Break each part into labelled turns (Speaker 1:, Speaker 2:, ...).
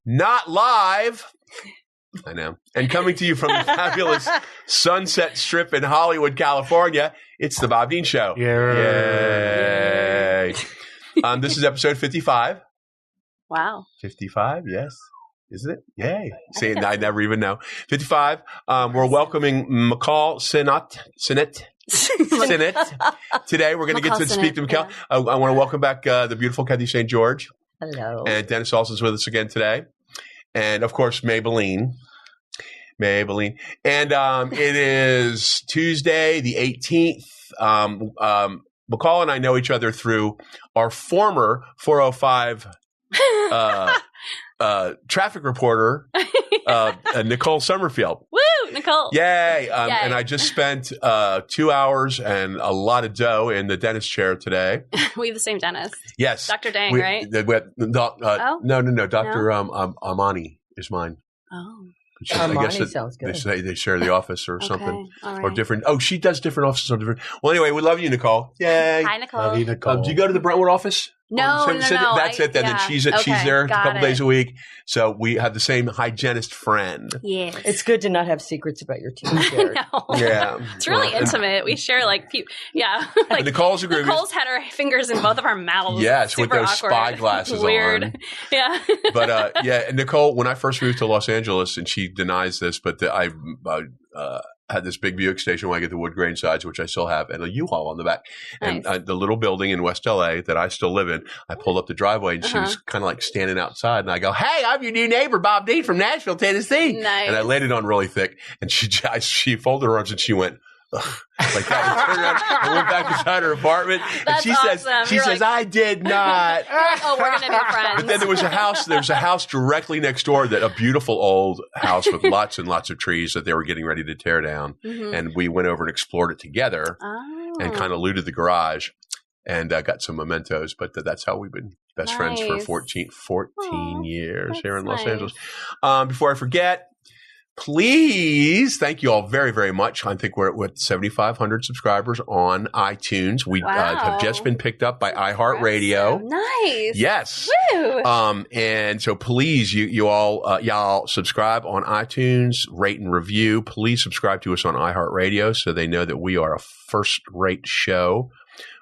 Speaker 1: Not live. I know. And coming to you from the fabulous Sunset Strip in Hollywood, California, it's the Bob Dean Show. Yay. This is episode 55.
Speaker 2: Wow.
Speaker 1: 55, yes. Isn't it? Yay. See, I never even know. 55. We're welcoming Michal Sinnott. Today, we're going to get to speak to Michal. Yeah. I want to welcome back the beautiful Cathy St. George.
Speaker 3: Hello.
Speaker 1: And Dennis Alsin's with us again today. And, of course, Maybelline. And it is Tuesday, the 18th. Michal and I know each other through our former 405 traffic reporter, Nicole Summerfield.
Speaker 2: Woo, Nicole.
Speaker 1: Yay. And I just spent 2 hours and a lot of dough in the dentist chair today.
Speaker 2: We have the same dentist.
Speaker 1: Yes.
Speaker 2: Dr. Dang, right?
Speaker 1: No. Dr. Amani is mine.
Speaker 2: Oh.
Speaker 3: I guess sounds good.
Speaker 1: They share the office or something.
Speaker 2: Right.
Speaker 1: Or different. Oh, she does different offices on different. Well, anyway, we love you, Nicole. Yay.
Speaker 2: Hi, Nicole.
Speaker 3: Love you, Nicole.
Speaker 1: Do you go to the Brentwood office?
Speaker 2: No.
Speaker 1: That's it then.
Speaker 2: Yeah.
Speaker 1: And she's there a couple days a week. So we have the same hygienist friend.
Speaker 2: Yes.
Speaker 3: It's good to not have secrets about your teeth shared.
Speaker 1: Yeah.
Speaker 2: It's really intimate. We share like
Speaker 1: Nicole's
Speaker 2: had her fingers in both of our mouths.
Speaker 1: Yes,
Speaker 2: super
Speaker 1: with those
Speaker 2: awkward.
Speaker 1: spy glasses
Speaker 2: Weird.
Speaker 1: on.
Speaker 2: Yeah.
Speaker 1: But Nicole, when I first moved to Los Angeles, and she denies this, but I had this big Buick station wagon, the wood grain sides, which I still have, and a U-Haul on the back.
Speaker 2: Nice.
Speaker 1: And the little building in West LA that I still live in, I pulled up the driveway, and she was kind of like standing outside, and I go, "Hey, I'm your new neighbor, Bob Dean from Nashville, Tennessee."
Speaker 2: Nice.
Speaker 1: And I laid it on really thick, and she folded her arms, and she went, ugh, like that. And turned around, I went back inside her apartment, and she says, "I did not."
Speaker 2: Oh, we're gonna be friends.
Speaker 1: But then there was a house directly next door, that a beautiful old house with lots and lots of trees that they were getting ready to tear down. Mm-hmm. And we went over and explored it together and kind of looted the garage and got some mementos. But that's how we've been best friends for 14 years here in Los Angeles. Before I forget, please, thank you all very, very much. I think we're at 7,500 subscribers on iTunes. We have just been picked up by iHeartRadio.
Speaker 2: Nice.
Speaker 1: Yes.
Speaker 2: Woo.
Speaker 1: And so please, y'all subscribe on iTunes, rate and review. Please subscribe to us on iHeartRadio so they know that we are a first-rate show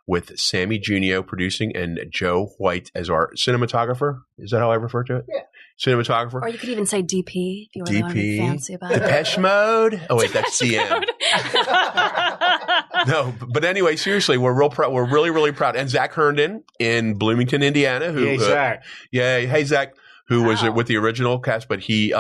Speaker 1: with Sammy Junio producing and Joe White as our cinematographer. Is that how I refer to it? Yeah. Cinematographer.
Speaker 2: Or you could even say DP if you really want to be fancy about it.
Speaker 1: Depeche Mode. Oh wait, that's CM. No, but anyway, seriously, we're real proud. We're really, really proud. And Zach Herndon in Bloomington, Indiana.
Speaker 4: Zach.
Speaker 1: Hey Zach, who was with the original cast, but he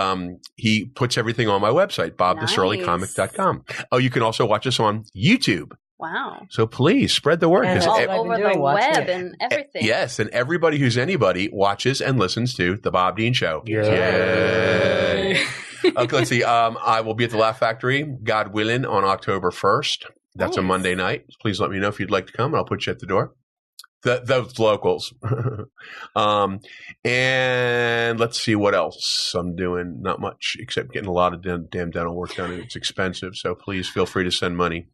Speaker 1: puts everything on my website, bobthesurlycomic.com. Oh, you can also watch us on YouTube.
Speaker 2: Wow.
Speaker 1: So please spread the word.
Speaker 2: All over the web and everything.
Speaker 1: Yes, and everybody who's anybody watches and listens to The Bob Dean Show. Yay. Okay, let's see. I will be at the Laugh Factory, God willing, on October 1st. That's a Monday night. Please let me know if you'd like to come, and I'll put you at the door. Those locals. And let's see what else I'm doing. Not much, except getting a lot of damn dental work done, and it's expensive. So please feel free to send money.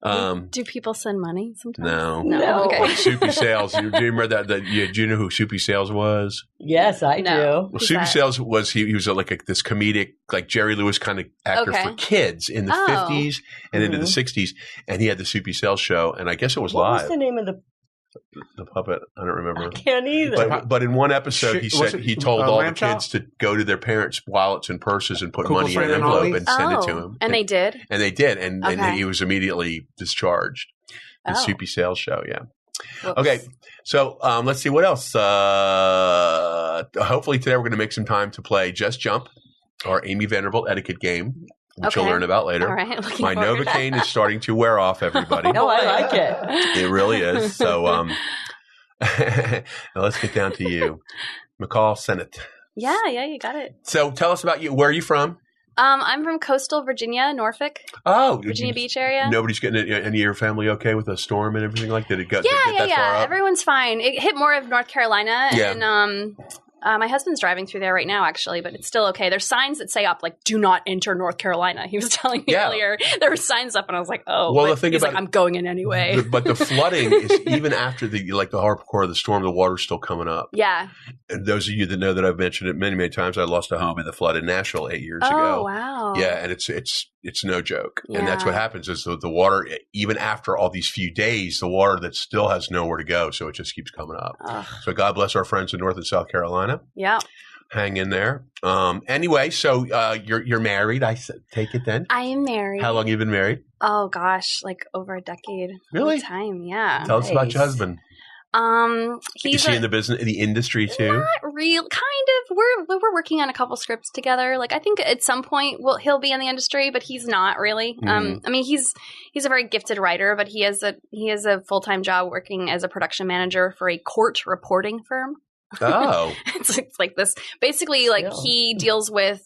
Speaker 2: Do people send money sometimes?
Speaker 1: No.
Speaker 2: Okay.
Speaker 1: Soupy Sales. Do you remember that? Do you know who Soupy Sales was?
Speaker 3: Yes, I do.
Speaker 1: Well, Soupy Sales was he was this comedic, like Jerry Lewis kind of actor for kids in the 50s and into the 60s, and he had the Soupy Sales show, and I guess it was live.
Speaker 3: What was the name of the
Speaker 1: puppet? I don't remember.
Speaker 3: I can't either.
Speaker 1: But in one episode, he told all the kids to go to their parents' wallets and purses and put money in an envelope and send it to him.
Speaker 2: And they did?
Speaker 1: And they did. And he was immediately discharged. The Soupy Sales show, yeah. Whoops. Okay, so let's see what else. Hopefully today we're going to make some time to play Just Jump, our Amy Vanderbilt etiquette game, which you'll learn about later.
Speaker 2: All right,
Speaker 1: my Novocaine is starting to wear off, everybody.
Speaker 3: No, I like it.
Speaker 1: It really is. So now let's get down to you. Michal Sinnott.
Speaker 2: Yeah, you got it.
Speaker 1: So tell us about you. Where are you from?
Speaker 2: I'm from coastal Virginia, Norfolk.
Speaker 1: Oh.
Speaker 2: Virginia Beach area.
Speaker 1: Nobody's getting any of your family okay with a storm and everything like that? Did it go
Speaker 2: that far up? Everyone's fine. It hit more of North Carolina and My husband's driving through there right now, actually, but it's still okay. There's signs that say up, like, do not enter North Carolina. He was telling me earlier. There were signs up, and I was like, oh.
Speaker 1: Well, the thing
Speaker 2: he's
Speaker 1: about
Speaker 2: like, I'm going in anyway.
Speaker 1: But the flooding is even after the hardcore of the storm, the water's still coming up.
Speaker 2: Yeah.
Speaker 1: And those of you that know that I've mentioned it many, many times, I lost a home in the flood in Nashville 8 years ago.
Speaker 2: Oh, wow.
Speaker 1: Yeah, and it's no joke.
Speaker 2: Yeah.
Speaker 1: And that's what happens is the water, even after all these few days, the water that still has nowhere to go, so it just keeps coming up. So God bless our friends in North and South Carolina.
Speaker 2: Yeah.
Speaker 1: Hang in there. Anyway, so you're married, I take it then?
Speaker 2: I am married.
Speaker 1: How long have you been married?
Speaker 2: Oh, gosh, like over a decade.
Speaker 1: Really?
Speaker 2: Time, yeah.
Speaker 1: Tell us about your husband. Is he in the industry too?
Speaker 2: Not real, kind of. We're working on a couple scripts together. Like, I think at some point he'll be in the industry, but he's not really. I mean, he's a very gifted writer, but he has a full-time job working as a production manager for a court reporting firm.
Speaker 1: Oh,
Speaker 2: it's like this. Basically, like he deals with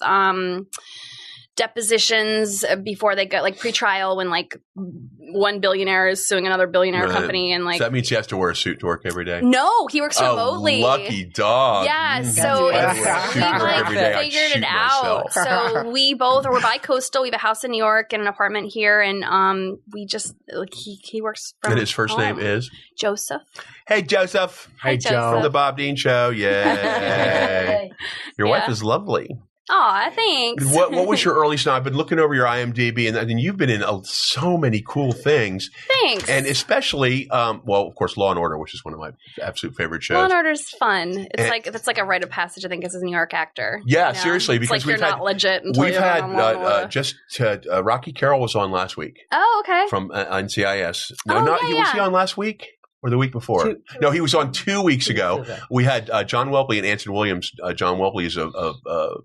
Speaker 2: depositions before they get like pre-trial when like one billionaire is suing another billionaire company, and like
Speaker 1: so that means he has to wear a suit to work every day.
Speaker 2: No, he works remotely.
Speaker 1: Lucky dog.
Speaker 2: Yeah, so he like figured it out. So we're bi-coastal. We have a house in New York and an apartment here, and we just like he works from
Speaker 1: And his first name is
Speaker 2: Joseph.
Speaker 1: Hey, Joseph.
Speaker 2: Hey, Joe.
Speaker 1: From the Bob Dean Show. Yay. Your wife is lovely.
Speaker 2: Aw, thanks.
Speaker 1: What was your early start? I've been looking over your IMDb, and you've been in so many cool things.
Speaker 2: Thanks.
Speaker 1: And especially, of course, Law and Order, which is one of my absolute favorite shows.
Speaker 2: Law and Order's fun. It's like a rite of passage, I think, as a New York actor.
Speaker 1: Yeah, you know? Seriously, because
Speaker 2: it's like you're not legit until
Speaker 1: we've
Speaker 2: you're
Speaker 1: had
Speaker 2: on Law and Order.
Speaker 1: Rocky Carroll was on last week.
Speaker 2: Oh, okay.
Speaker 1: From NCIS.
Speaker 2: Was
Speaker 1: he on last week? Or the week before? No, he was on 2 weeks ago. We had John Welpley and Anson Williams. John Welpley is a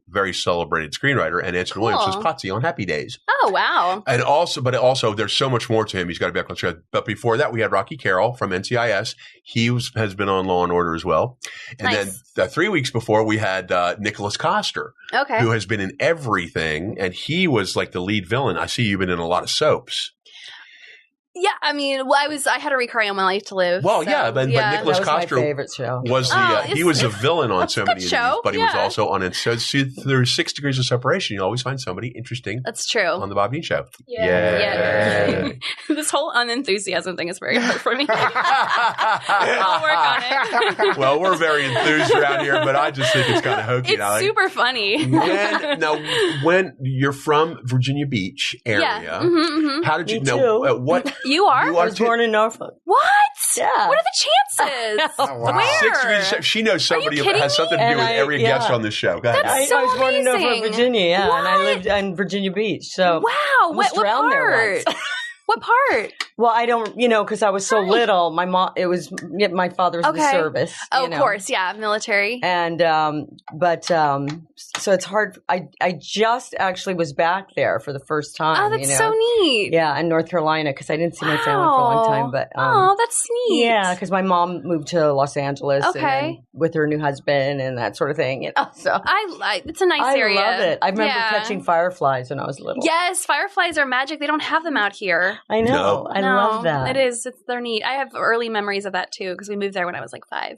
Speaker 1: very celebrated screenwriter, and Anson Williams was Potsy on Happy Days.
Speaker 2: Oh, wow.
Speaker 1: And also, there's so much more to him. He's got to be back on the show. But before that, we had Rocky Carroll from NCIS. He has been on Law and Order as well. And then 3 weeks before, we had Nicholas Coster, who has been in everything, and he was like the lead villain. I see you've been in a lot of soaps.
Speaker 2: Yeah, I mean, I had a recurring on My Life to Live.
Speaker 1: Well, so, but Nicholas Coster
Speaker 3: my favorite show.
Speaker 1: Was he was a villain on so many of these, but he was also on it. So there's 6 degrees of separation. You always find somebody interesting.
Speaker 2: That's true.
Speaker 1: On the Bob Dean Show.
Speaker 2: Yeah. This whole unenthusiasm thing is very hard for me. I'll work on it.
Speaker 1: Well, we're very enthused around here, but I just think it's kind of hokey.
Speaker 2: It's super funny.
Speaker 1: When you're from Virginia Beach area, how did you know what?
Speaker 2: You are?
Speaker 3: I was born in Norfolk.
Speaker 2: What?
Speaker 3: Yeah.
Speaker 2: What are the chances?
Speaker 3: Oh, wow.
Speaker 2: Where?
Speaker 1: 6 degrees. She knows somebody who has something to do with every guest on this show. Go ahead.
Speaker 2: That's so
Speaker 3: I was born in
Speaker 2: amazing.
Speaker 3: Norfolk, Virginia, and I lived in Virginia Beach. So
Speaker 2: wow. What part? What part?
Speaker 3: Well, I don't, because I was so little. My mom, my father was in the service.
Speaker 2: Oh, of course, yeah, military.
Speaker 3: And, so it's hard. I just actually was back there for the first time.
Speaker 2: Oh, that's so neat.
Speaker 3: Yeah, in North Carolina, because I didn't see my family for a long time. But
Speaker 2: that's neat.
Speaker 3: Yeah, because my mom moved to Los Angeles with her new husband and that sort of thing. So
Speaker 2: it's a nice area.
Speaker 3: I love it. I remember catching fireflies when I was little.
Speaker 2: Yes, fireflies are magic. They don't have them out here.
Speaker 3: I know. I love that.
Speaker 2: It is. They're neat. I have early memories of that too because we moved there when I was like 5.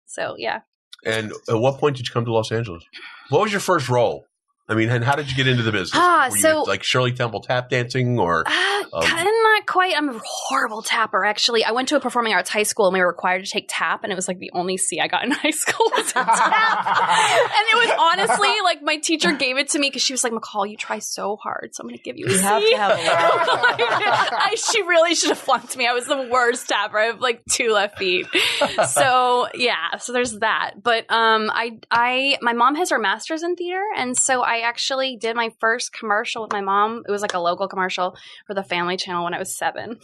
Speaker 2: So yeah.
Speaker 1: And at what point did you come to Los Angeles? What was your first role? I mean, and how did you get into the business? Were you like Shirley Temple tap dancing or?
Speaker 2: Not quite. I'm a horrible tapper, actually. I went to a performing arts high school and we were required to take tap, and it was like the only C I got in high school was a tap. And it was honestly like my teacher gave it to me because she was like, McCall, you try so hard, so I'm going to give you a C.
Speaker 3: You have to have a lot.
Speaker 2: She really should have flunked me. I was the worst tapper. I have like 2 left feet. So yeah, so there's that. But my mom has her master's in theater, and so I actually did my first commercial with my mom. It was like a local commercial for the Family Channel when I was 7.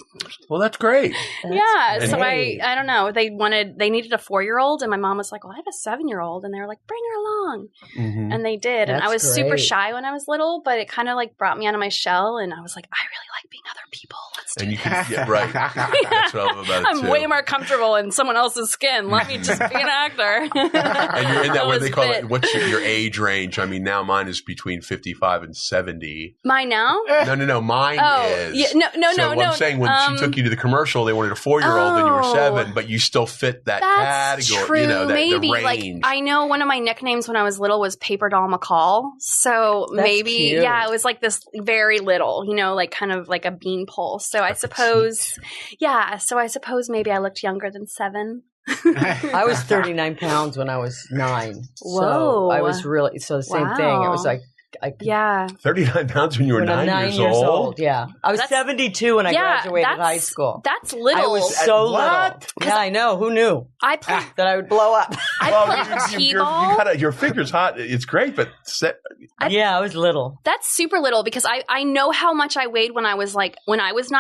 Speaker 1: Well, that's great.
Speaker 2: So I don't know. They needed a 4-year-old, and my mom was like, well, I have a 7-year-old, and they were like, bring her along. Mm-hmm. And they did. And I was super shy when I was little, but it kind of like brought me out of my shell, and I was like, I really like being other people. Let's do this.
Speaker 1: Right. That's what I love about it
Speaker 2: I'm way more comfortable in someone else's skin. Let me just be an actor.
Speaker 1: And you're in that where they call it, what's your age range? I mean, now mine is between 55 and 70.
Speaker 2: Mine now?
Speaker 1: No. Mine is.
Speaker 2: Yeah, no.
Speaker 1: I'm saying when she took you to the commercial, they wanted a 4-year-old and you were 7, but you still fit that category.
Speaker 2: True. Maybe.
Speaker 1: The range.
Speaker 2: Like, I know one of my nicknames when I was little was Paper Doll McCall. So maybe,
Speaker 3: cute.
Speaker 2: yeah, it was like this very little, like kind of like a beanpole. So I suppose, maybe I looked younger than 7.
Speaker 3: I was 39 pounds when I was 9.
Speaker 2: Whoa.
Speaker 3: So I was really, the same thing. It was like,
Speaker 1: 39 pounds when you were 9 years old.
Speaker 3: Yeah. I was 72 when I graduated high school.
Speaker 2: That's little.
Speaker 3: I was so little. Yeah, I know. Who knew?
Speaker 2: I played
Speaker 3: that I would blow up.
Speaker 2: I played T-ball.
Speaker 1: Your figure's hot. It's great, but
Speaker 3: I was little.
Speaker 2: That's super little because I know how much I weighed when I was 9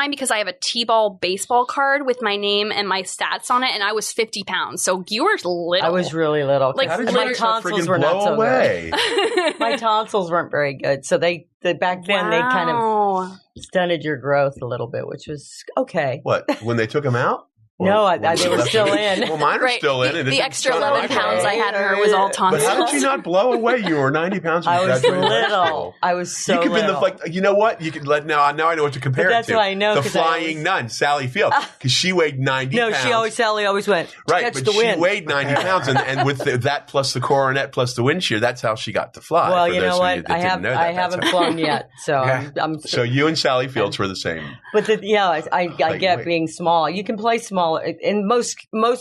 Speaker 2: because I have a T-ball baseball card with my name and my stats on it, and I was 50 pounds. So you were little.
Speaker 3: I was really little.
Speaker 2: Like,
Speaker 3: my tonsils were not so good. My tonsils weren't very good. So back then they kind of stunted your growth a little bit, which was okay.
Speaker 1: What, when they took them out?
Speaker 3: No, they were still in.
Speaker 1: Well, mine are still in.
Speaker 2: The extra 11 pounds I had in her was all tonsils.
Speaker 1: But how did you not blow away? You were 90 pounds when you graduated.
Speaker 3: I was little. I was so little.
Speaker 1: You could be you know what? You could now I know what to compare it to.
Speaker 3: That's what I know.
Speaker 1: The flying nun, Sally Field, because she weighed 90 pounds.
Speaker 3: No, Sally always went,
Speaker 1: right, but she weighed 90 pounds, and with that plus the coronet plus the wind shear, that's how she got to fly.
Speaker 3: Well, you know what? I haven't flown yet, so I'm
Speaker 1: so you and Sally Fields were the same.
Speaker 3: But I get being small. You can play smaller, and most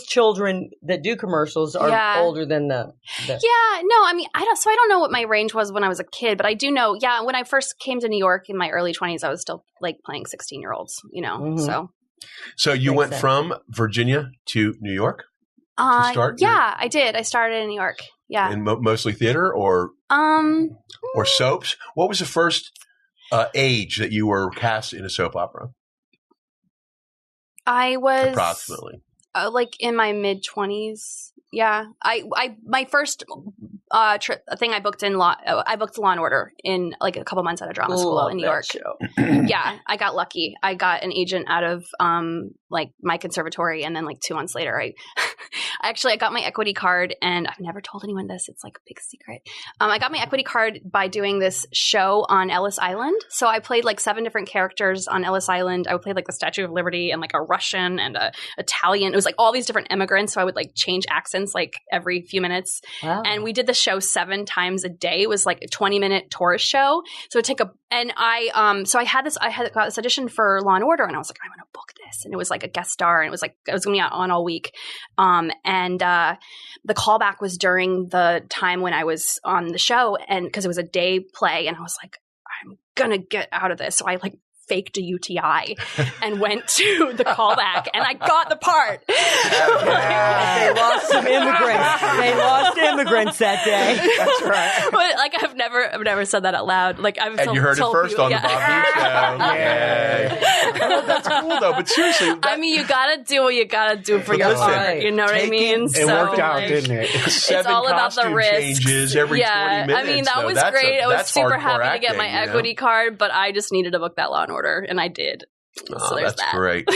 Speaker 3: children that do commercials are older than the.
Speaker 2: Yeah, no, I mean, I don't know what my range was when I was a kid, but I do know, when I first came to New York in my early 20s, I was still like playing 16-year-olds,
Speaker 3: Mm-hmm.
Speaker 1: So you went from Virginia to New York to start?
Speaker 2: Yeah, I did. I started in New York. Yeah.
Speaker 1: And mostly theater or soaps? What was the first age that you were cast in a soap opera?
Speaker 2: I was
Speaker 1: approximately
Speaker 2: like in my mid 20s. Yeah, my first thing I booked I booked Law and Order in like a couple months at a drama school in New York. Yeah, I got lucky. I got an agent out of like my conservatory, and then like 2 months later, I got my equity card, and I've never told anyone this. It's like a big secret. I got my equity card by doing this show on Ellis Island. So I played like 7 different characters on Ellis Island. I played like the Statue of Liberty and like a Russian and a Italian. It was like all these different immigrants. So I would like change accents like every few minutes. Wow. And we did the show 7 times a day. It was like a 20-minute tourist show. So I got this audition for Law and Order, and I was like, I'm going to book this. And it was like a guest star, and it was like, I was going to be on all week. And the callback was during the time when I was on the show, and because it was a day play, and I was like, I'm going to get out of this. So I like faked a UTI and went to the callback, and I got the part.
Speaker 3: They lost some immigrants. They lost immigrants that day.
Speaker 1: That's right.
Speaker 2: But like I've never said that out loud. Like I've
Speaker 1: you heard it first on the Bob Hughes show. Yeah. That's cool though. But seriously,
Speaker 2: I mean, you gotta do what you gotta do for your art. You know what I mean?
Speaker 4: It worked out, didn't it?
Speaker 2: It's all about the risks.
Speaker 1: Changes every 20 minutes.
Speaker 2: I mean, that was great. I was super happy to get my equity card, but I just needed to book that Law and Order, and I did. So there's
Speaker 1: that's great.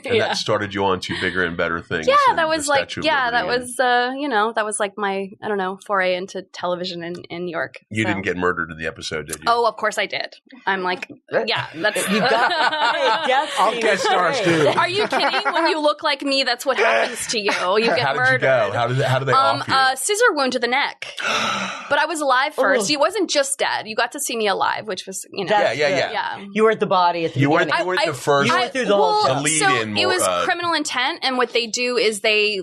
Speaker 1: And that started you on to bigger and better things.
Speaker 2: Yeah, that was like, that was, that was like my, I don't know, foray into television in New York.
Speaker 1: You didn't get murdered in the episode, did you?
Speaker 2: Oh, of course I did. I'm like, yeah, that's.
Speaker 3: You got,
Speaker 4: I'll guest stars too.
Speaker 2: Are you kidding? When you look like me, that's what happens to you. You get murdered.
Speaker 1: How did they off you?
Speaker 2: Scissor wound to the neck. But I was alive first. He wasn't just dead. You got to see me alive, which was,
Speaker 1: Yeah.
Speaker 3: You weren't the body at the beginning.
Speaker 1: You weren't the first. You
Speaker 3: went through the whole show.
Speaker 2: It was criminal intent, and what they do is they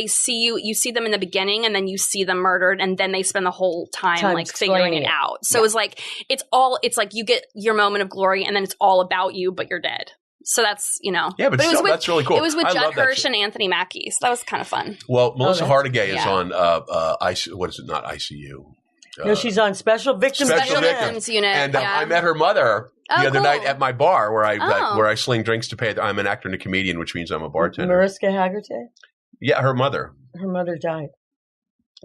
Speaker 2: see you see them in the beginning, and then you see them murdered, and then they spend the whole time like figuring it out. So it's like it's like you get your moment of glory, and then it's all about you, but you're dead. So that's,
Speaker 1: Yeah, but still, that's really cool.
Speaker 2: It was with Judd Hirsch and Anthony Mackie, so that was kind of fun.
Speaker 1: Well, Melissa Hardigay is on what is it? Not ICU.
Speaker 3: No, she's on Special Victims
Speaker 2: Unit.
Speaker 1: And I met her mother the other night at my bar where I sling drinks to pay. I'm an actor and a comedian, which means I'm a bartender.
Speaker 3: Mariska Hargitay?
Speaker 1: Yeah, her mother.
Speaker 3: Her mother died.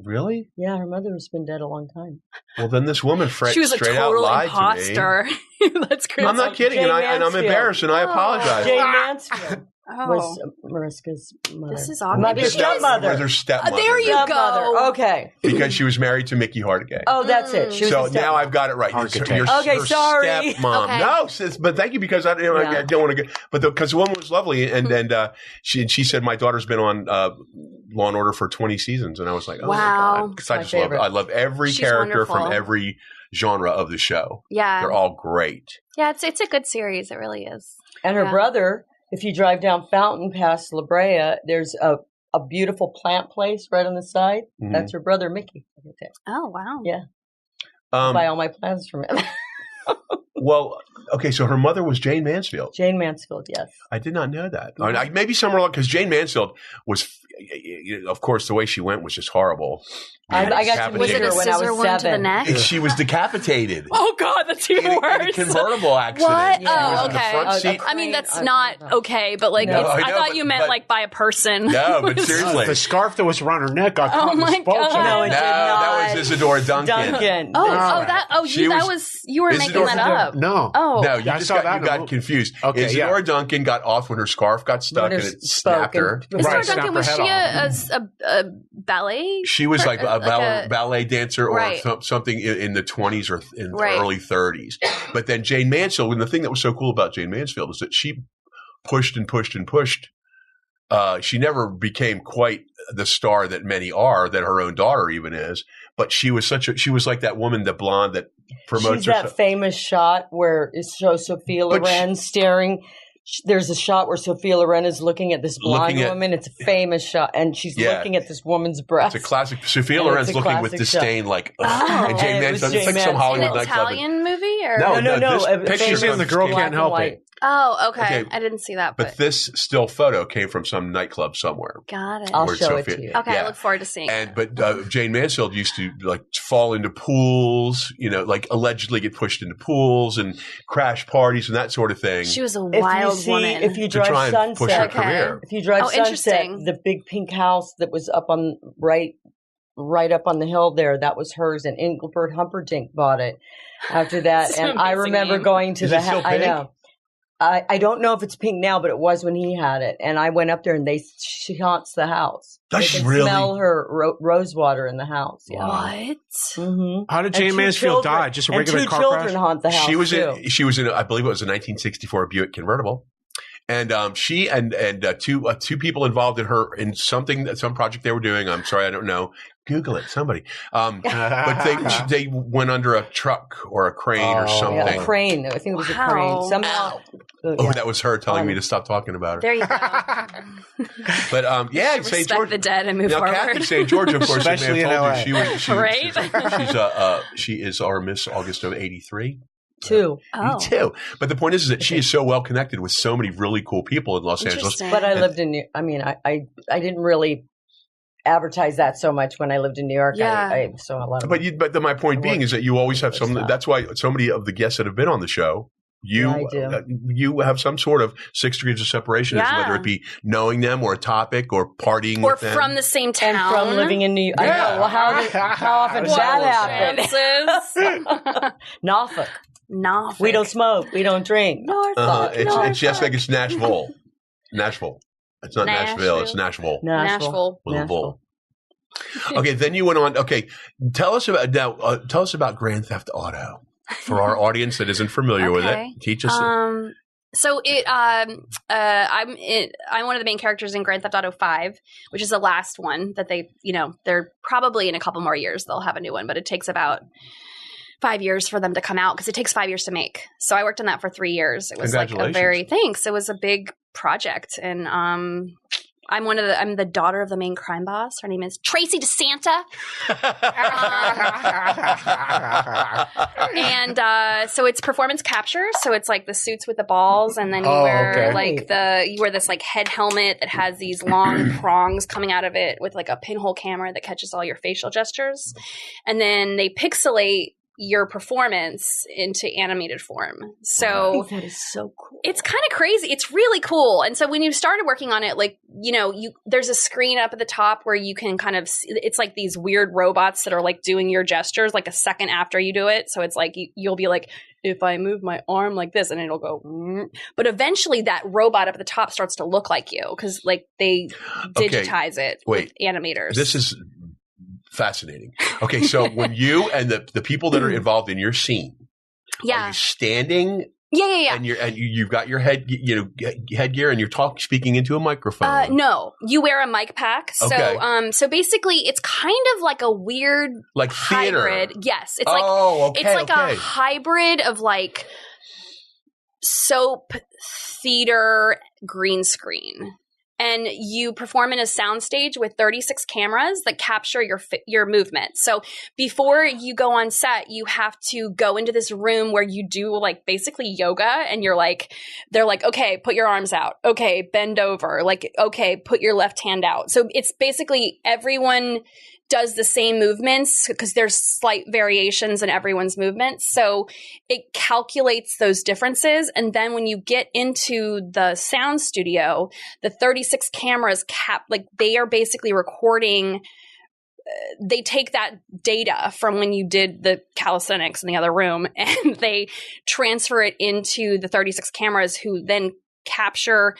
Speaker 1: Really?
Speaker 3: Yeah, her mother has been dead a long time.
Speaker 1: Well, then this woman
Speaker 2: she was
Speaker 1: straight
Speaker 2: a total
Speaker 1: out lied
Speaker 2: imposter.
Speaker 1: to me.
Speaker 2: That's crazy.
Speaker 1: I'm not kidding, and I'm embarrassed, and I apologize.
Speaker 3: Jane Mansfield. was Mariska's mother.
Speaker 2: This is awkward.
Speaker 3: Stepmother.
Speaker 1: Stepmother.
Speaker 2: There you go.
Speaker 3: Okay.
Speaker 1: Because she was married to Mickey Hargitay.
Speaker 3: Oh, that's it. She was
Speaker 1: so now I've got it right.
Speaker 3: Okay,
Speaker 1: her
Speaker 3: sorry.
Speaker 1: Stepmom.
Speaker 2: Okay.
Speaker 1: No, sis, but thank you because I don't want to get. But because the woman was lovely, and she said my daughter's been on Law and Order for 20 seasons, and I was like, oh
Speaker 2: wow.
Speaker 1: my god, because I love every
Speaker 2: She's
Speaker 1: character
Speaker 2: wonderful.
Speaker 1: from every genre of the show.
Speaker 2: Yeah,
Speaker 1: they're all great.
Speaker 2: Yeah, it's a good series. It really is.
Speaker 3: And her brother, if you drive down Fountain past La Brea, there's a beautiful plant place right on the side. Mm-hmm. That's her brother, Mickey.
Speaker 2: Oh, wow.
Speaker 3: Yeah. I buy all my plants from him.
Speaker 1: Well, okay, so her mother was Jane Mansfield.
Speaker 3: Jane Mansfield, yes.
Speaker 1: I did not know that. I mean, maybe somewhere along, because Jane Mansfield was, of course, the way she went was just horrible.
Speaker 3: I got to meet her when I was 7.
Speaker 2: To the neck?
Speaker 1: She was decapitated.
Speaker 2: Oh, God, that's even worse.
Speaker 1: In a convertible accident.
Speaker 2: What?
Speaker 1: She was in the front seat.
Speaker 2: I mean, that's not okay, but like,
Speaker 1: no,
Speaker 2: I thought you meant like by a person.
Speaker 1: No, but seriously.
Speaker 4: The scarf that was around her neck got caught in the spokes.
Speaker 3: No, it did not.
Speaker 1: That was Isadora Duncan.
Speaker 2: You were making that up.
Speaker 4: No.
Speaker 2: Oh.
Speaker 1: No, you got confused.
Speaker 4: Okay,
Speaker 1: Isadora Duncan got off when her scarf got stuck and it snapped her.
Speaker 2: Isadora Duncan, was she a ballet?
Speaker 1: She was like a ballet dancer or something in the 20s or in the early 30s. But then Jane Mansfield, and the thing that was so cool about Jane Mansfield is that she pushed and pushed and pushed. She never became quite the star that many are, that her own daughter even is. But she was like that woman, the blonde that promotes
Speaker 3: herself. That famous shot where it shows Sophia Loren staring. There's a shot where Sophia Loren is looking at this blind woman. It's a famous shot, and she's looking at this woman's breast.
Speaker 1: It's a classic. Sophia Loren's looking with disdain, like, and Jane Mansfield. It's like some Hollywood nightclub.
Speaker 2: Italian movie, or
Speaker 3: no.
Speaker 1: Pictures in
Speaker 4: The Girl Can't Help It.
Speaker 2: Oh, okay. I didn't see that.
Speaker 1: But this still photo came from some nightclub somewhere.
Speaker 2: Got it.
Speaker 3: I'll show it to you.
Speaker 2: Okay, I look forward to seeing it.
Speaker 1: But Jane Mansfield used to like fall into pools, like allegedly get pushed into pools and crash parties and that sort of thing.
Speaker 2: She was a wild woman.
Speaker 3: If you drive Sunset,
Speaker 1: push her career.
Speaker 3: If you drive Sunset, the big pink house that was up on right up on the hill there, that was hers, and Engelbert Humperdinck bought it after that. And I remember going to the house. I know. I don't know if it's pink now, but it was when he had it. And I went up there, and she haunts the house.
Speaker 1: Does she really?
Speaker 3: Smell her rose water in the house. Yeah.
Speaker 2: What?
Speaker 3: Mm-hmm.
Speaker 4: How did Jane Mansfield die? Just a regular car crash?
Speaker 3: 2 children haunt the house.
Speaker 1: She was in, I believe it was a 1964 Buick convertible. And she and two people involved in some project they were doing. I'm sorry, I don't know. Google it, somebody. But they went under a truck or a crane or something.
Speaker 3: Yeah, a crane. I think it was a crane. Somehow.
Speaker 1: That was her telling me to stop talking about her.
Speaker 2: There you go.
Speaker 1: But St.
Speaker 2: Respect
Speaker 1: George,
Speaker 2: the dead and move
Speaker 1: now,
Speaker 2: forward.
Speaker 1: Cathy St. George, of course,
Speaker 4: especially in LA.
Speaker 1: She is our Miss August of '83.
Speaker 3: 2.
Speaker 2: Oh.
Speaker 1: 2. But the point is that she is so well connected with so many really cool people in Los Angeles.
Speaker 3: But I lived in I didn't really advertise that so much when I lived in New York.
Speaker 2: Yeah.
Speaker 3: I saw a lot of
Speaker 1: But my point being is that you always have some. That's why so many of the guests that have been on the show, you have some sort of 6 degrees of separation, whether it be knowing them or a topic or partying
Speaker 2: or
Speaker 1: with them.
Speaker 2: from the same town.
Speaker 3: And from living in New York.
Speaker 1: Yeah.
Speaker 3: I know. Well, how often does that happen? Norfolk. We don't smoke. We don't drink.
Speaker 2: Norfolk.
Speaker 1: It's just like it's Nashville. Nashville. It's not Nashville. It's Nashville. With a bull. Okay, then you went on. Okay, tell us about Grand Theft Auto for our audience that isn't familiar with it. Teach us.
Speaker 2: So I'm one of the main characters in Grand Theft Auto 5, which is the last one that they're probably in a couple more years they'll have a new one, but it takes about 5 years for them to come out because it takes 5 years to make. So I worked on that for 3 years. It was like it was a big project. And I'm the daughter of the main crime boss. Her name is Tracy DeSanta. And so it's performance capture. So it's like the suits with the balls, and then you wear this like head helmet that has these long prongs coming out of it with like a pinhole camera that catches all your facial gestures. And then they pixelate your performance into animated form. So
Speaker 3: that is so cool.
Speaker 2: It's kind of crazy. It's really cool. And so when you started working on it, like, there's a screen up at the top where you can kind of see, it's like these weird robots that are like doing your gestures like a second after you do it. So it's like you'll be like if I move my arm like this, and it'll go. But eventually that robot up at the top starts to look like you because like they digitize it with animators.
Speaker 1: This is fascinating. Okay, so when you and the people that are involved in your scene, are you standing?
Speaker 2: Yeah.
Speaker 1: And you've got your headgear, and you're speaking into a microphone.
Speaker 2: No, you wear a mic pack. So, so basically, it's kind of like a weird,
Speaker 1: like theater.
Speaker 2: Hybrid. Yes, it's like a hybrid of like soap, theater, green screen. And you perform in a soundstage with 36 cameras that capture your movement. So before you go on set, you have to go into this room where you do like basically yoga, and they're like, okay, put your arms out. Okay, bend over. Like, okay, put your left hand out. So it's basically everyone does the same movements because there's slight variations in everyone's movements. So it calculates those differences. And then when you get into the sound studio, the 36 cameras they are basically recording. They take that data from when you did the calisthenics in the other room, and they transfer it into the 36 cameras, who then capture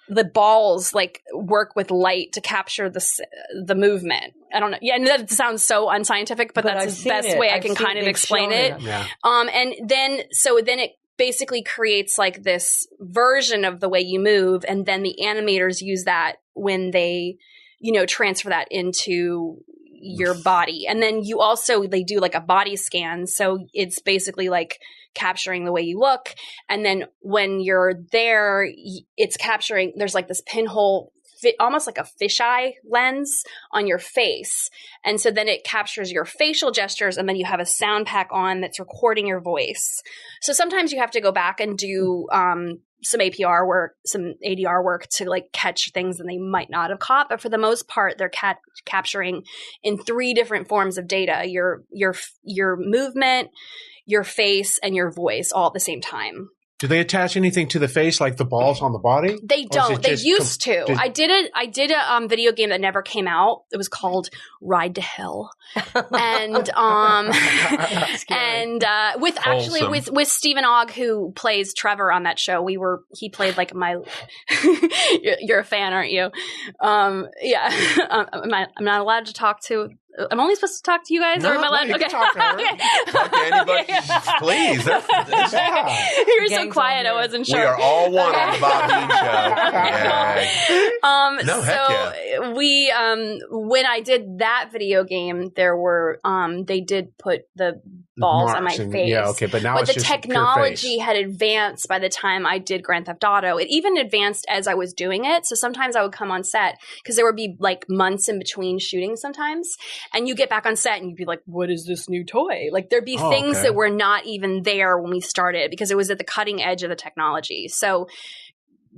Speaker 2: the balls, like work with light to capture the movement. I don't know. Yeah, and that sounds so unscientific, but that's the best way I can kind of explain it.
Speaker 3: Yeah.
Speaker 2: And then it basically creates like this version of the way you move, and then the animators use that when they, transfer that into your body. And then they do like a body scan. So it's basically like capturing the way you look. And then when you're there, it's capturing, there's like this pinhole, almost like a fisheye lens on your face. And so then it captures your facial gestures, and then you have a sound pack on that's recording your voice. So sometimes you have to go back and do some APR work, some ADR work to like catch things that they might not have caught. But for the most part, they're capturing in 3 different forms of data: your movement, your face, and your voice all at the same time.
Speaker 4: Do they attach anything to the face, like the balls on the body?
Speaker 2: They don't. They used to. I did a video game that never came out. It was called Ride to Hell, and with Stephen Ogg, who plays Trevor on that show. He played like my. You're a fan, aren't you? Yeah. I'm not allowed to talk to. I'm only supposed to talk to you guys, or am I allowed?
Speaker 1: Okay. Talk to her. Talk to anybody, please.
Speaker 2: You were so quiet. I wasn't sure.
Speaker 1: We are all one on the Bob Dean Show.
Speaker 2: We when I did that video game, there were they did put the balls on my face.
Speaker 4: Yeah, okay, but now
Speaker 2: the technology had advanced by the time I did Grand Theft Auto. It even advanced as I was doing it. So sometimes I would come on set because there would be like months in between shooting sometimes. And you get back on set and you'd be like, what is this new toy? Like there'd be things that were not even there when we started because it was at the cutting edge of the technology. So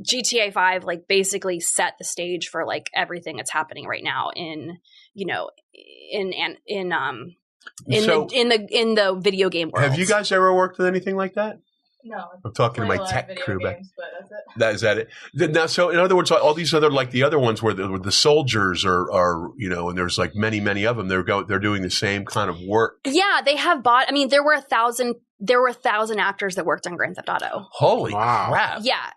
Speaker 2: GTA 5 like basically set the stage for like everything that's happening right now in the video game world.
Speaker 1: Have you guys ever worked with anything like that?
Speaker 5: No.
Speaker 1: I'm talking to my tech crew back.
Speaker 5: But that's it.
Speaker 1: Is that it? Now, so in other words, all these other, like the other ones where the soldiers are, and there's like many, many of them, they're doing the same kind of work.
Speaker 2: Yeah, they have there were 1,000 actors that worked on Grand Theft Auto.
Speaker 1: Holy crap.
Speaker 2: Yeah.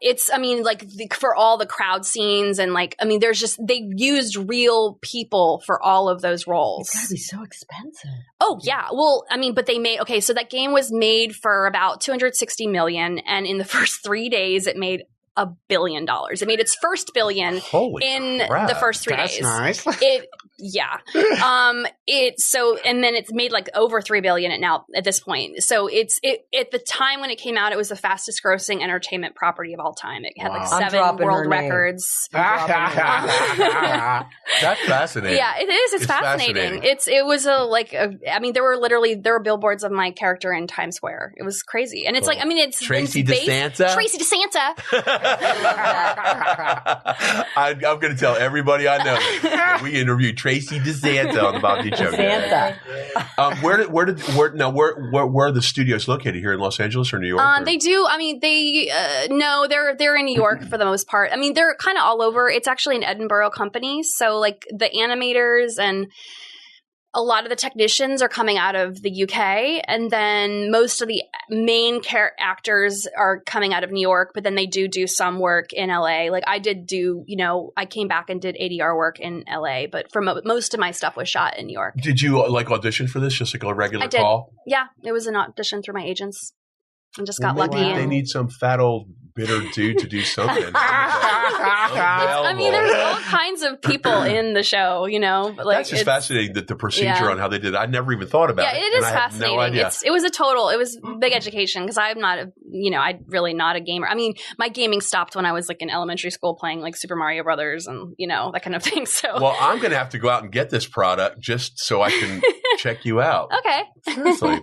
Speaker 2: For all the crowd scenes and they used real people for all of those roles.
Speaker 3: It's gotta be so expensive.
Speaker 2: Oh yeah. Well, but they made, so that game was made for about $260 million. And in the first 3 days, it made $1 billion. It made its first billion the first 3 days.
Speaker 4: That's nice.
Speaker 2: Yeah. And then it's made like over $3 billion at this point. So it at the time when it came out, it was the fastest grossing entertainment property of all time. It had like 7 world records.
Speaker 1: That's fascinating.
Speaker 2: Yeah, it is. It's fascinating. It was there were billboards of my character in Times Square. It was crazy. And it's it's
Speaker 1: Tracy DeSanta.
Speaker 2: Tracy DeSanta.
Speaker 1: I'm going to tell everybody I know that we interviewed Tracy DeSanta on the Bob Dean Show. Where are the studios located here in Los Angeles or New York?
Speaker 2: They do. No, they're in New York for the most part. They're kind of all over. It's actually an Edinburgh company, so like the animators and a lot of the technicians are coming out of the UK, and then most of the main actors are coming out of New York, but then they do some work in LA. Like I did do, I came back and did ADR work in LA, but for most of my stuff was shot in New York.
Speaker 1: Did you audition for this, just like a regular call?
Speaker 2: Yeah, it was an audition through my agents. And just got lucky.
Speaker 1: They need some fat old bitter dude to do something.
Speaker 2: I mean, there's all kinds of people in the show, But
Speaker 1: that's just fascinating that the procedure on how they did it. I never even thought about it.
Speaker 2: Yeah, it is fascinating.
Speaker 1: I had no idea.
Speaker 2: It was big education because I'm not, I'm really not a gamer. I mean, my gaming stopped when I was like in elementary school playing like Super Mario Brothers and, that kind of thing. So,
Speaker 1: well, I'm going to have to go out and get this product just so I can check you out.
Speaker 2: Okay.
Speaker 1: Seriously.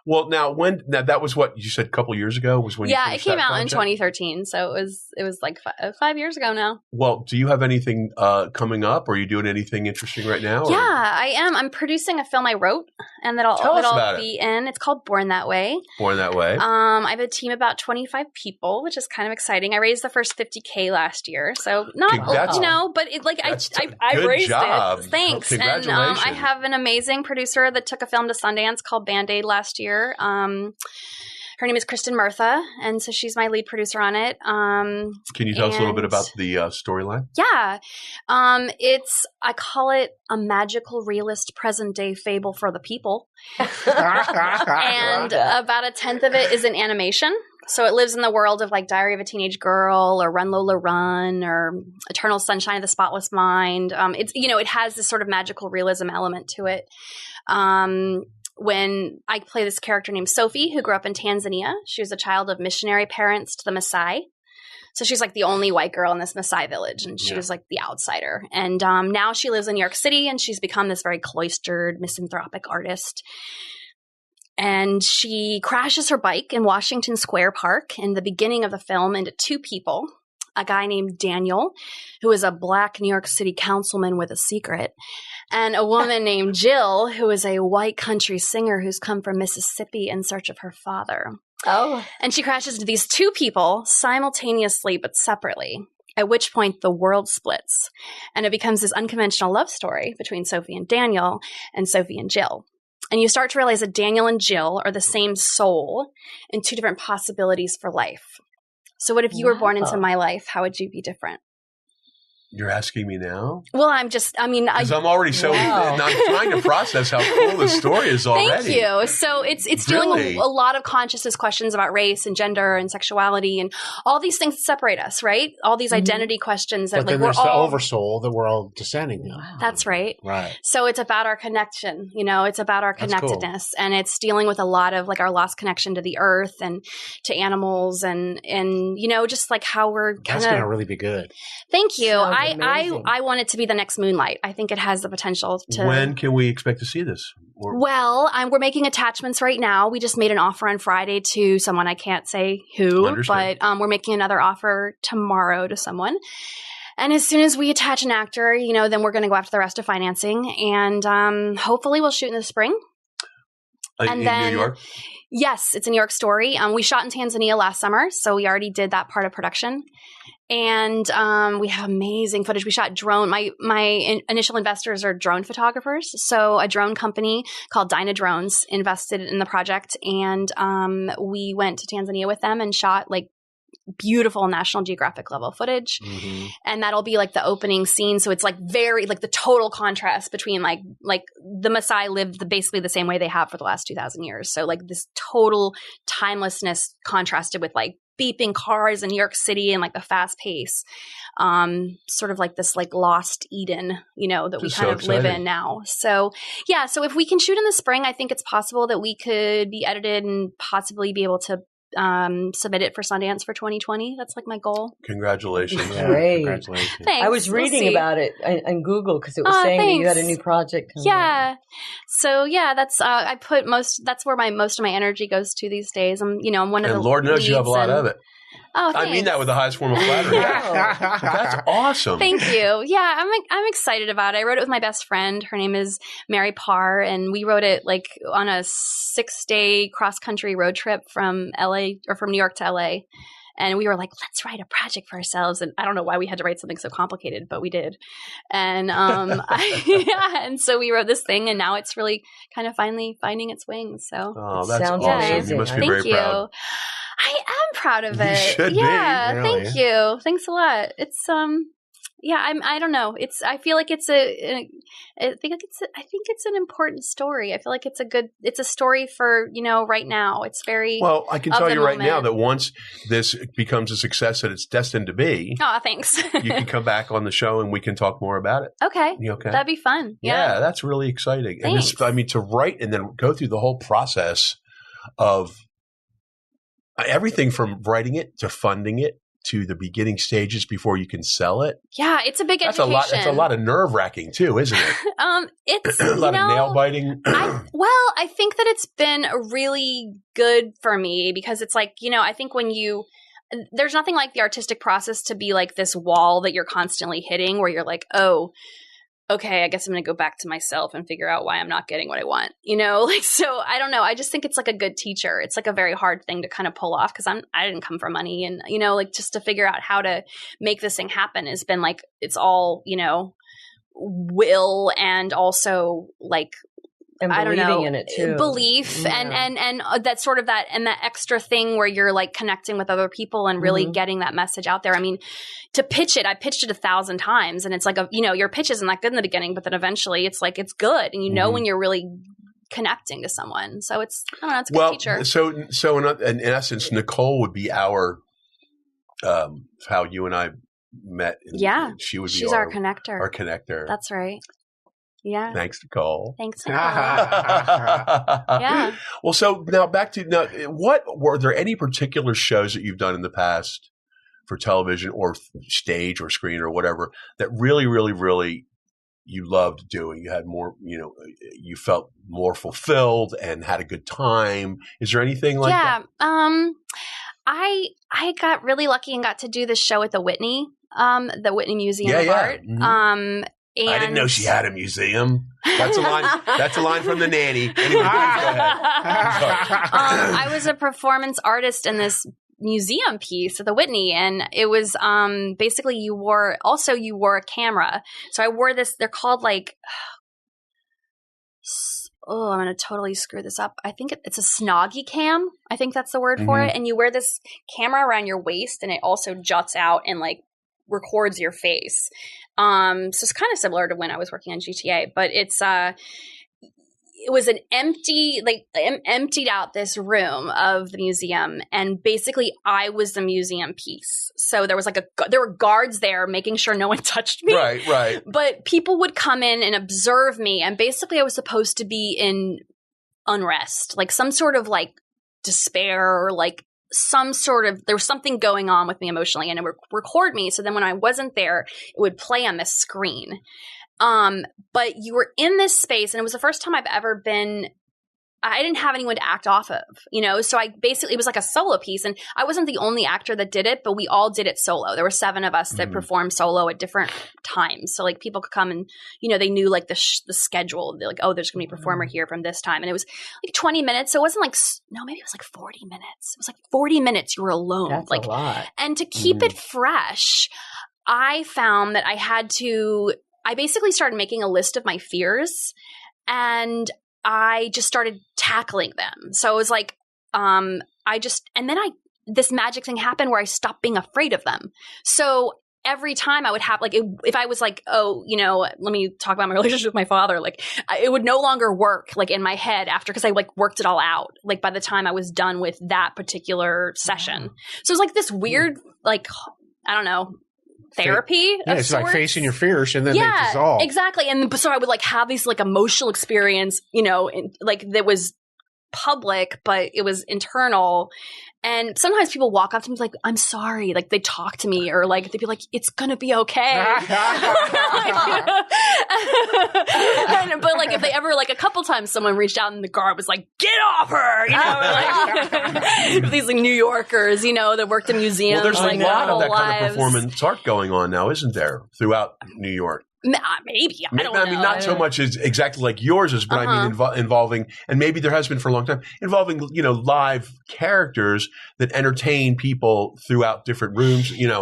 Speaker 1: Well, now that was what you said a couple years ago was when
Speaker 2: it came out in 2013, so it was like 5 years ago now.
Speaker 1: Well, do you have anything coming up, or are you doing anything interesting right now?
Speaker 2: Yeah, I am. I'm producing a film I wrote, and that'll be in. It's called Born That Way.
Speaker 1: Born That Way.
Speaker 2: I have a team of about 25 people, which is kind of exciting. I raised the first $50K last year, so not but it I raised it. Thanks.
Speaker 1: Congratulations.
Speaker 2: And I have an amazing producer that took a film to Sundance called Band-Aid last year. Her name is Kristen Murtha, and so she's my lead producer on it.
Speaker 1: Can you tell us a little bit about the storyline?
Speaker 2: Yeah. I call it a magical, realist, present-day fable for the people. And about a tenth of it is in animation. So it lives in the world of like Diary of a Teenage Girl or Run Lola Run or Eternal Sunshine of the Spotless Mind. It has this sort of magical realism element to it. When I play this character named Sophie, who grew up in Tanzania. She was a child of missionary parents to the Maasai. So she's like the only white girl in this Maasai village, and she was like the outsider. And now she lives in New York City, and she's become this very cloistered, misanthropic artist. And she crashes her bike in Washington Square Park in the beginning of the film into two people. A guy named Daniel, who is a black New York City councilman with a secret, and a woman named Jill, who is a white country singer who's come from Mississippi in search of her father.
Speaker 3: Oh.
Speaker 2: And she crashes into these two people simultaneously but separately, at which point the world splits. And it becomes this unconventional love story between Sophie and Daniel and Sophie and Jill. And you start to realize that Daniel and Jill are the same soul in two different possibilities for life. So what if you were born into my life? How would you be different?
Speaker 1: You're asking me now?
Speaker 2: Well, I'm
Speaker 1: already so I'm trying to process how cool this story is already.
Speaker 2: Thank you. So it's dealing with a lot of consciousness questions about race and gender and sexuality and all these things that separate us, right? All these identity questions that
Speaker 4: but then there's the oversoul that we're all descending in.
Speaker 2: That's right.
Speaker 4: Right.
Speaker 2: So it's about our connection, it's about our connectedness. Cool. And it's dealing with a lot of like our lost connection to the earth and to animals and just like how we're kind of.
Speaker 4: That's going to really be good.
Speaker 2: Thank you. I want it to be the next Moonlight. I think it has the potential to.
Speaker 1: When can we expect to see this?
Speaker 2: Well, we're making attachments right now. We just made an offer on Friday to someone. I can't say who, but we're making another offer tomorrow to someone. And as soon as we attach an actor, then we're going to go after the rest of financing. And hopefully we'll shoot in the spring.
Speaker 1: In New York?
Speaker 2: Yes, it's a New York story. We shot in Tanzania last summer, so we already did that part of production. And we have amazing footage. We shot drone. My initial investors are drone photographers. So a drone company called Dyna Drones invested in the project. And we went to Tanzania with them and shot like beautiful National Geographic level footage. Mm-hmm. And that'll be like the opening scene. So it's like very like the total contrast between like the Maasai lived basically the same way they have for the last 2,000 years. So like this total timelessness contrasted with like beeping cars in New York City and like the fast pace, sort of like this like lost Eden, that we kind of live in now. So yeah, so if we can shoot in the spring, I think it's possible that we could be edited and possibly be able to submit it for Sundance for 2020. That's like my goal.
Speaker 1: Congratulations.
Speaker 3: Great.
Speaker 1: Congratulations.
Speaker 2: Thanks.
Speaker 3: I was reading about it on Google because it was saying that you had a new project.
Speaker 2: Yeah. So yeah, that's that's where most of my energy goes to these days. I'm one of the
Speaker 1: Lord knows you have a lot of it.
Speaker 2: Oh,
Speaker 1: I mean that with the highest form of flattery. That's awesome.
Speaker 2: Thank you. Yeah, I'm excited about it. I wrote it with my best friend. Her name is Mary Parr, and we wrote it like on a 6-day cross-country road trip from LA or from New York to LA. And we were like, let's write a project for ourselves. And I don't know why we had to write something so complicated, but we did. And and so we wrote this thing, and now it's really kind of finally finding its wings. So
Speaker 1: that's awesome.
Speaker 3: Amazing.
Speaker 1: You must be very proud.
Speaker 2: I am proud of it.
Speaker 1: You should be.
Speaker 2: Really. Thank you. Thanks a lot. It's I don't know. I feel like it's an important story. I feel like it's a story for, right now. It's very
Speaker 1: well, I can tell you right now that once this becomes a success that it's destined to be.
Speaker 2: Oh, thanks.
Speaker 1: You can come back on the show and we can talk more about it.
Speaker 2: Okay.
Speaker 1: You okay?
Speaker 2: That'd be fun. Yeah,
Speaker 1: that's really exciting.
Speaker 2: Thanks.
Speaker 1: And to write and then go through the whole process of everything from writing it to funding it to the beginning stages before you can sell it.
Speaker 2: Yeah, it's a big education.
Speaker 1: That's a lot of nerve wracking too, isn't it?
Speaker 2: It's
Speaker 1: a lot of nail biting.
Speaker 2: I think that it's been really good for me because it's like, I think there's nothing like the artistic process to be like this wall that you're constantly hitting where you're like, oh, okay, I guess I'm going to go back to myself and figure out why I'm not getting what I want, so I don't know. I just think it's like a good teacher. It's like a very hard thing to kind of pull off because I didn't come from money and, just to figure out how to make this thing happen has been like, it's all, will and also like,
Speaker 3: and
Speaker 2: I don't know,
Speaker 3: in it too.
Speaker 2: Belief and that sort of that and that extra thing where you're like connecting with other people and really getting that message out there. I mean, to pitch it, I pitched it 1,000 times and it's like, your pitch isn't that good in the beginning, but then eventually it's like, it's good. And when you're really connecting to someone. So it's a good teacher.
Speaker 1: So in essence, Nicole would be our, how you and I met. She's
Speaker 2: our connector.
Speaker 1: Our connector.
Speaker 2: That's right. Yeah.
Speaker 1: Thanks, Nicole.
Speaker 2: Thanks, Nicole. Yeah.
Speaker 1: Well, so now back to what were there any particular shows that you've done in the past for television or stage or screen or whatever that really, really, really you loved doing? You had more, you felt more fulfilled and had a good time. Is there anything like that?
Speaker 2: Yeah. I got really lucky and got to do this show at the Whitney Museum of Art.
Speaker 1: Mm-hmm.
Speaker 2: And
Speaker 1: I didn't know she had a museum. That's a line. That's a line from the nanny. Anyway, please go ahead.
Speaker 2: I was a performance artist in this museum piece at the Whitney, and it was basically you wore a camera. So I wore this. They're called like. Oh, I'm going to totally screw this up. I think it's a snoggy cam. I think that's the word for it. And you wear this camera around your waist, and it also juts out and like records your face. So it's kind of similar to when I was working on GTA, but it was an emptied out this room of the museum, and basically I was the museum piece. So there was there were guards there making sure no one touched me.
Speaker 1: Right.
Speaker 2: But people would come in and observe me, and basically I was supposed to be in unrest, like some sort of like despair or like there was something going on with me emotionally, and it would record me. So then when I wasn't there, it would play on this screen. But you were in this space, and it was the first time I've ever been, I didn't have anyone to act off of, so it was like a solo piece, and I wasn't the only actor that did it, but we all did it solo. There were 7 of us that performed solo at different times. So like people could come and, they knew like the schedule. They're like, oh, there's going to be a performer here from this time. And it was like 20 minutes. So it wasn't like, no, maybe it was like 40 minutes. It was like 40 minutes you were alone.
Speaker 3: That's
Speaker 2: like
Speaker 3: a lot.
Speaker 2: And to keep it fresh, I found that I basically started making a list of my fears, and I just started tackling them. So it was like, this magic thing happened where I stopped being afraid of them. So every time I would have, like, if I was like, oh, let me talk about my relationship with my father, like, it would no longer work, like, in my head after, because I, like, worked it all out, like, by the time I was done with that particular session. So it was like this weird, like, I don't know, therapy.
Speaker 4: Yeah, it's like facing your fears and then they dissolve.
Speaker 2: Exactly. And so I would like have these like emotional experience, like that was public, but it was internal. And sometimes people walk up to me like, I'm sorry. Like they talk to me, or like they'd be like, it's going to be okay. But like if they ever, like a couple times someone reached out and the guard was like, get off her, like these like New Yorkers, that worked in museums.
Speaker 1: Well, there's
Speaker 2: like,
Speaker 1: a lot of that
Speaker 2: lives.
Speaker 1: kind of performance art going on now, isn't there, throughout New York?
Speaker 2: Maybe. I don't know.
Speaker 1: I mean, not so much as exactly like yours is, but I mean involving, and maybe there has been for a long time, involving, live characters that entertain people throughout different rooms,
Speaker 2: Yeah,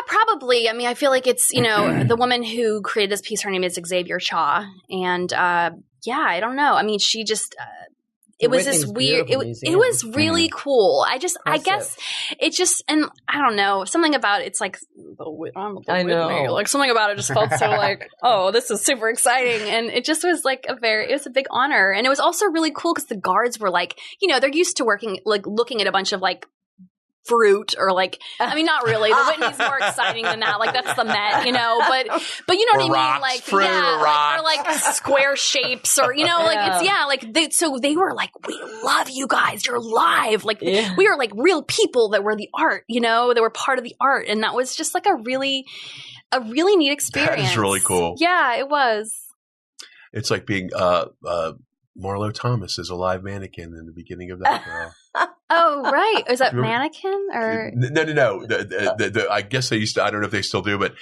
Speaker 2: probably. I mean, I feel like it's, the woman who created this piece, her name is Xavier Cha. And I don't know. I mean, she just... It was this weird, it was really cool. I guess it just, and I don't know, something about it's like, I know. Like something about it just felt so like, oh, this is super exciting. And it just was like it was a big honor. And it was also really cool because the guards were like, they're used to working, like looking at a bunch of like fruit or like, I mean, not really. The Whitney's more exciting than that. Like that's the Met, but you know what I mean? Like,
Speaker 1: fruit
Speaker 2: or like square shapes or, so they were like, we love you guys. You're live. Like we were like real people that were the art, that were part of the art. And that was just like a really neat experience.
Speaker 1: That is really cool.
Speaker 2: Yeah, it was.
Speaker 1: It's like being, Marlo Thomas is a live mannequin in the beginning of that girl.
Speaker 2: Oh, right. Is that mannequin or?
Speaker 1: No. I guess they used to, I don't know if they still do, but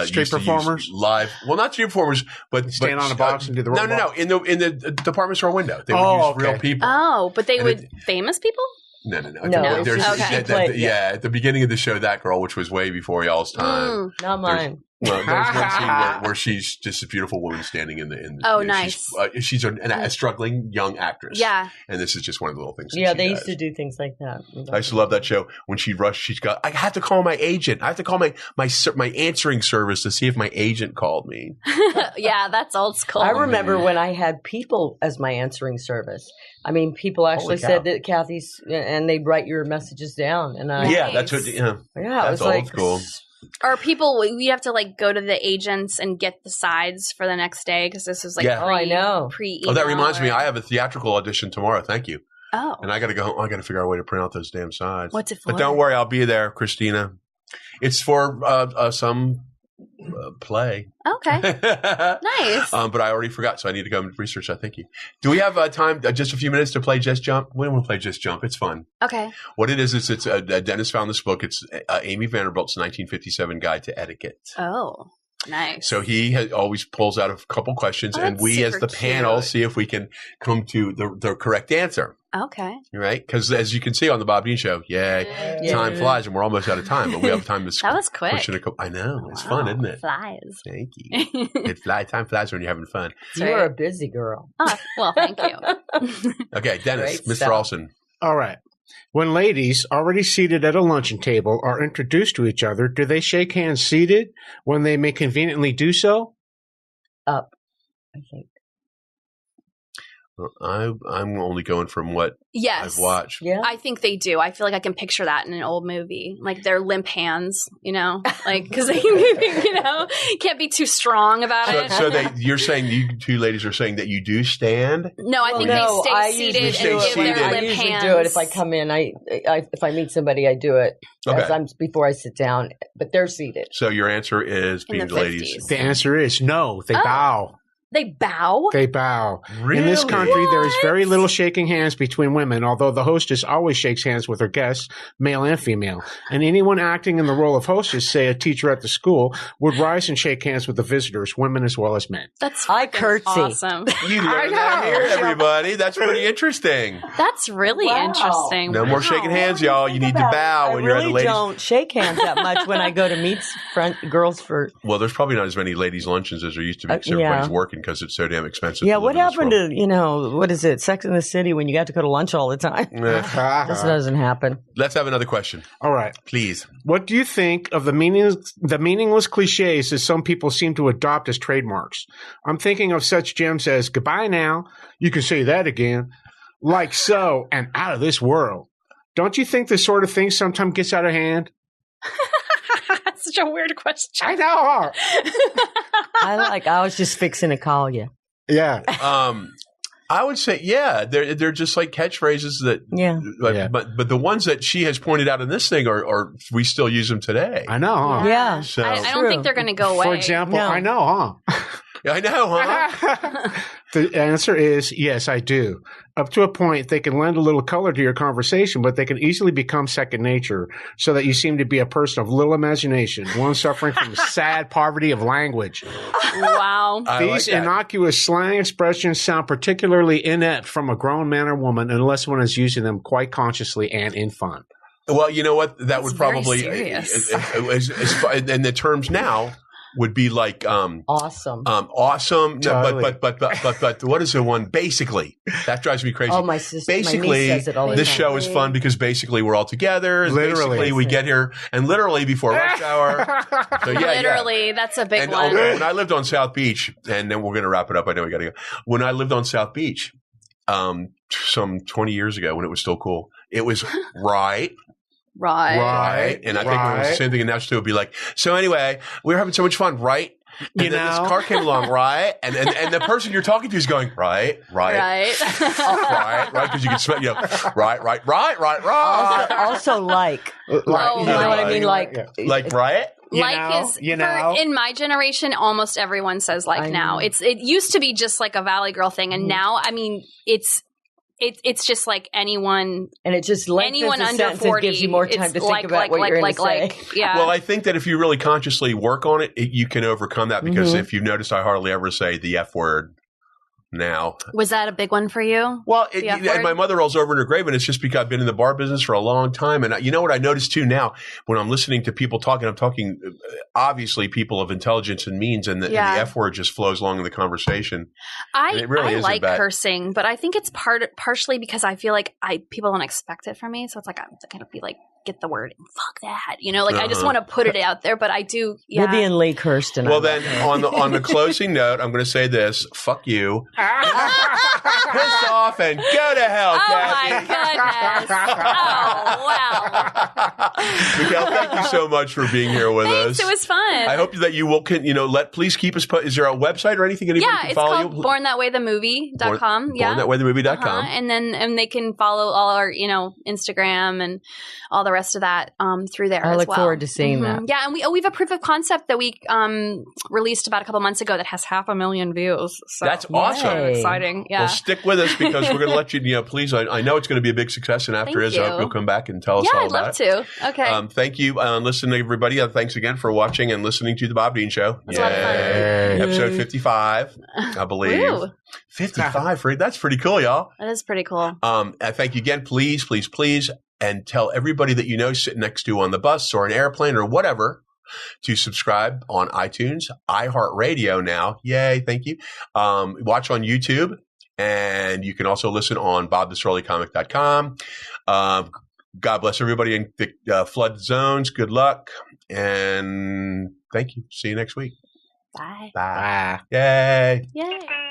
Speaker 4: street performers
Speaker 1: live. Well, not street performers, but
Speaker 4: stand on a box and do the robot.
Speaker 1: No. In the department store window, they would use real people.
Speaker 2: Oh, but they would famous people?
Speaker 1: No.
Speaker 2: Okay.
Speaker 1: At the beginning of the show, that girl, which was way before y'all's time.
Speaker 3: Not mine.
Speaker 1: Well, there's one scene where she's just a beautiful woman standing in the.
Speaker 2: Oh, nice.
Speaker 1: She's a struggling young actrence.
Speaker 2: Yeah.
Speaker 1: And this is just one of the little things.
Speaker 3: Yeah, they used to do things like that.
Speaker 1: I used to love that show. When she'd rush, she's got, I have to call my agent. I have to call my answering service to see if my agent called me.
Speaker 2: Yeah, that's old school.
Speaker 3: I remember when I had people as my answering service. I mean, people actually said that Cathy's, and they'd write your messages down. And
Speaker 1: that's what. Yeah,
Speaker 3: that's
Speaker 1: old school.
Speaker 2: Or people, we have to like go to the agents and get the sides for the next day because this is like
Speaker 3: I know.
Speaker 2: Pre-email.
Speaker 1: Oh, that reminds me, I have a theatrical audition tomorrow. Thank you.
Speaker 2: Oh.
Speaker 1: And I got to go home. I got to figure out a way to print out those damn sides.
Speaker 2: What's it for?
Speaker 1: But don't worry, I'll be there, Christina. It's for some play.
Speaker 2: Okay. Nice.
Speaker 1: But I already forgot, so I need to go and research that. Thank you. Do we have time, just a few minutes to play Just Jump? We want to play Just Jump. It's fun.
Speaker 2: Okay.
Speaker 1: What it is it's Dennis found this book. It's Amy Vanderbilt's 1957 Guide to Etiquette.
Speaker 2: Oh, nice.
Speaker 1: So he always pulls out a couple questions, and we as the panel see if we can come to the correct answer.
Speaker 2: Okay.
Speaker 1: Right? Because as you can see on the Bob Dean Show, time flies, and we're almost out of time, but we have time to
Speaker 2: That was quick.
Speaker 1: I know. It's fun, isn't it?
Speaker 2: Flies.
Speaker 1: Thank you. Time flies when you're having fun.
Speaker 3: You're a busy girl.
Speaker 2: Oh, well, thank you.
Speaker 1: Okay, Dennis, Mr. Alsin.
Speaker 4: All right. When ladies already seated at a luncheon table are introduced to each other, do they shake hands seated when they may conveniently do so?
Speaker 3: Up, I think.
Speaker 1: I'm only going from what I've watched.
Speaker 3: Yeah.
Speaker 2: I think they do. I feel like I can picture that in an old movie. Like their limp hands, like because they, can't be too strong about it.
Speaker 1: So you're saying you two ladies are saying that you do stand?
Speaker 2: No, I think they stay seated and give their limp hands.
Speaker 3: I usually do it if I come in. If I meet somebody, I do it before I sit down. But they're seated.
Speaker 1: So your answer is being the ladies.
Speaker 4: The answer is no. They bow.
Speaker 2: They bow?
Speaker 4: They bow.
Speaker 1: Really?
Speaker 4: In this country, there is very little shaking hands between women, although the hostess always shakes hands with her guests, male and female. And anyone acting in the role of hostess, say a teacher at the school, would rise and shake hands with the visitors, women as well as men.
Speaker 2: That's
Speaker 3: curtsy.
Speaker 2: Awesome.
Speaker 1: You learned that here, everybody. That's pretty interesting.
Speaker 2: That's really interesting.
Speaker 1: No more shaking hands, y'all. You need to bow when you're at the ladies.
Speaker 3: I really don't shake hands that much when I go to meet girls for...
Speaker 1: Well, there's probably not as many ladies' luncheons as there used to be because everybody's working because it's so damn expensive.
Speaker 3: Yeah, what happened to, what is it, Sex in the City when you got to go to lunch all the time? This doesn't happen.
Speaker 1: Let's have another question.
Speaker 4: All right.
Speaker 1: Please.
Speaker 4: What do you think of the meaningless cliches that some people seem to adopt as trademarks? I'm thinking of such gems as goodbye now, you can say that again, like so, and out of this world. Don't you think this sort of thing sometimes gets out of hand?
Speaker 2: That's such a weird question.
Speaker 4: I know.
Speaker 3: I was just fixing to call you.
Speaker 4: Yeah.
Speaker 1: I would say, they're just like catchphrases that, but the ones that she has pointed out in this thing are we still use them today.
Speaker 4: I know. Huh?
Speaker 3: Yeah.
Speaker 1: So,
Speaker 2: I don't think they're going to go away.
Speaker 4: For example, I know, huh?
Speaker 1: I know, huh?
Speaker 4: The answer is yes, I do. Up to a point, they can lend a little color to your conversation, but they can easily become second nature so that you seem to be a person of little imagination, one suffering from sad poverty of language.
Speaker 2: Wow.
Speaker 4: These innocuous slang expressions sound particularly inept from a grown man or woman unless one is using them quite consciously and in fun.
Speaker 1: Well, you know what? That
Speaker 2: That's
Speaker 1: would probably, and the terms now would be like
Speaker 3: awesome.
Speaker 1: Awesome.
Speaker 4: Totally.
Speaker 1: No, but what is the one? Basically, that drives me crazy.
Speaker 3: Oh, my sister,
Speaker 1: basically,
Speaker 3: my niece says it all the
Speaker 1: this
Speaker 3: time.
Speaker 1: show is fun because basically we're all together.
Speaker 4: Literally.
Speaker 1: Basically, we get here and literally before rush hour. So
Speaker 2: Literally, that's a big
Speaker 1: and
Speaker 2: one.
Speaker 1: when I lived on South Beach, and then we're going to wrap it up. I know we got to go. When I lived on South Beach, some 20 years ago, when it was still cool, it was right.
Speaker 2: Right.
Speaker 1: And I think it was the same thing in Nashville. It would be like, so anyway, we were having so much fun, right? And then this car came along, right? And the person you're talking to is going, right. Right. Because you can smell, right.
Speaker 3: Also, like, you know what I mean? Like,
Speaker 1: right?
Speaker 2: In my generation, almost everyone says like now. It used to be just like a Valley Girl thing, and now, I mean, it's just like anyone,
Speaker 3: and it just
Speaker 2: anyone under 40
Speaker 3: gives you more time to think about what you're going to say.
Speaker 2: Yeah.
Speaker 1: Well, I think that if you really consciously work on it, you can overcome that because if you've noticed, I hardly ever say the F word now.
Speaker 2: Was that a big one for you?
Speaker 1: Well, and my mother rolls over in her grave, and it's just because I've been in the bar business for a long time. And you know what I noticed too now when I'm listening to people talking, I'm talking obviously people of intelligence and means, and the F word just flows along in the conversation.
Speaker 2: I like cursing, but I think it's partially because I feel like people don't expect it from me. So it's like I'm going to be like, get the word and fuck that, I just want to put it out there, but I do. Yeah.
Speaker 3: Libby and Lee Kirsten.
Speaker 1: Well, then on the closing note, I'm going to say this: fuck you, piss off, and go to hell, Cathy.
Speaker 2: Oh my goodness! Oh wow,
Speaker 1: Michal, thank you so much for being here with us.
Speaker 2: It was fun.
Speaker 1: I hope that you will, please keep us. Is there a website or anything anybody can follow you?
Speaker 2: Yeah, it's called BornThatWayTheMovie.com.
Speaker 1: BornThatWayTheMovie.com.
Speaker 2: And they can follow all our, Instagram and all the rest of that through there as well.
Speaker 3: I look forward to seeing that.
Speaker 2: Yeah, and we have a proof of concept that we released about a couple months ago that has 500,000 views. So
Speaker 1: that's awesome.
Speaker 2: Exciting. Yeah.
Speaker 1: Well, stick with us because we're going to let you, please, I know it's going to be a big success, and after I hope you'll come back and tell us all about it.
Speaker 2: Yeah, I'd love to. Okay.
Speaker 1: Thank you. Listen, everybody. Thanks again for watching and listening to The Bob Dean Show.
Speaker 2: It's a lot of fun.
Speaker 1: Episode 55, I believe.
Speaker 2: Woo.
Speaker 1: 55, that's pretty cool, y'all.
Speaker 2: That is pretty cool.
Speaker 1: Thank you again. Please, and tell everybody that you know sitting next to you on the bus or an airplane or whatever to subscribe on iTunes, iHeartRadio now. Yay, thank you. Watch on YouTube, and you can also listen on bobthestrolleycomic.com. God bless everybody in the flood zones. Good luck, and thank you. See you next week.
Speaker 2: Bye.
Speaker 1: Bye. Yay.
Speaker 2: Yay.